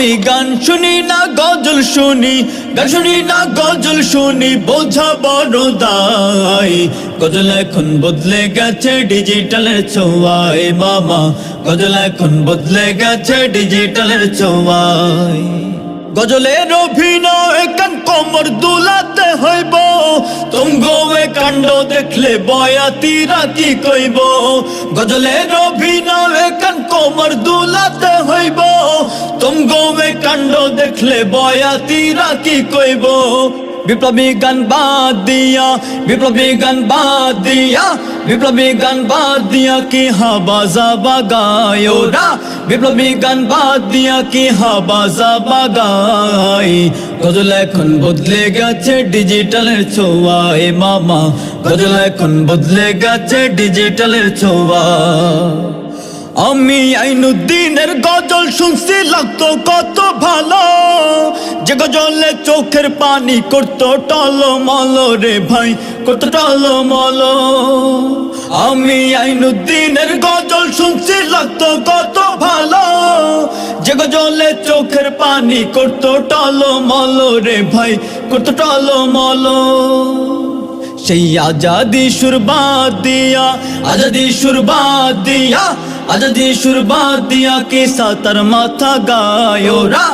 আমি গান শুনি না গজল শুনি, গান শুনি না গজল শুনি, বোঝা বড় দায়। গজল এখন বদলে গেছে ডিজিটালের ছোঁয়ায় মামা, গজল এখন বদলে গেছে ডিজিটালের ছোঁয়ায়। গজলের অভিনয় কান কোমর দুলাতে হইব, তুমগো কাণ্ড দেখলে বয়াতিরা কি কইব। গজলের অভিনয় কান কোমর দুলাতে হইব, তুমগো কাণ্ড দেখলে বয়াতিরা কি কইব। বিপ্লবী গান বাদ দিয়া, বিপ্লবী গান বাদ দিয়া, বিপ্লবী গান বাদ দিয়া কি হাবাজা বাগায় ওরা, বিপ্লবী গান বাদ দিয়া কি হাবাজা বাগায়। গজল এখন বদলে গেছে ডিজিটালের ছোঁয়ায় মামা, গজল এখন বদলে গেছে ডিজিটালের ছোঁয়া। আমি আইনুদ্দিনের গজল শুনছি লাগতো কত ভালো, যে গজলে চোখের পানি করতো টলমল রে ভাই, করতো টলমল। আমি আইনুদ্দিনের গজল শুনছি লাগতো কত ভালো, যে গজলে চোখের পানি করতো টলমল রে ভাই, করতো টলমল। সেই আজাদি সুরবাদ দিয়া, আজাদি সুরবাদ দিয়া, আজাদি সুরবাদ দিয়া কি সাতার মাথা গায় ওরা,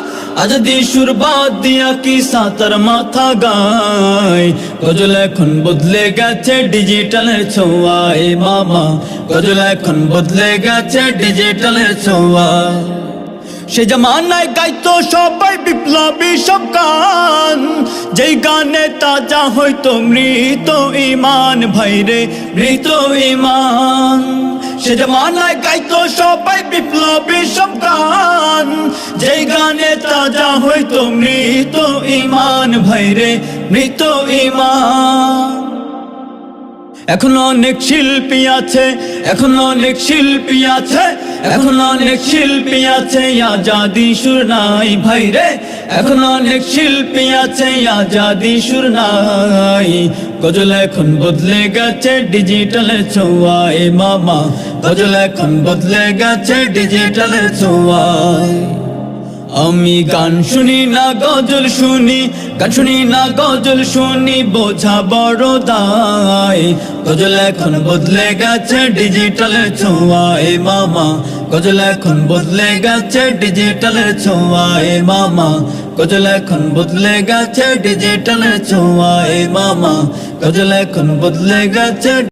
আজাদি সুরবাদ দিয়া কি সাতার মাথা গায়। গজল এখন বদলে গেছে ডিজিটালের ছোঁয়ায় মামা, গজল এখন বদলে গেছে ডিজিটালের ছোঁয়া। সে জামানায় গাইতো সবাই বিপ্লবী সব গান, যেই গানে তাজা হইতো মৃত ইমান ভাইরে, মৃত ইমান। সে জামানায় গাইতো সবাই বিপ্লবী সব গান, যেই গানে তাজা হইতো মৃত ইমান ভাইরে, মৃত ইমান। এখন অনেক শিল্পী আছে, এখন অনেক শিল্পী আছে, এখন অনেক শিল্পী আছে, আজাদি সুর নাই ভাইরে, এখন অনেক শিল্পী আছে, আজাদি সুর নাই। গজল এখন বদলে গেছে ডিজিটালের ছোঁয়ায় মামা, গজল এখন বদলে গেছে ডিজিটালের ছোঁয়ায়। আমি গান শুনি না গজল শুনি, গান শুনি না গজল শুনি, বোঝা বড় দায়। গজল এখন বদলে গেছে ডিজিটালের ছোঁয়ায় মামা, গজল এখন বদলে গেছে ডিজিটালের ছোঁয়ায় মামা, গজল এখন বদলে গেছে ডিজিটালের ছোঁয়ায় মামা, গজল এখন বদলে গেছে।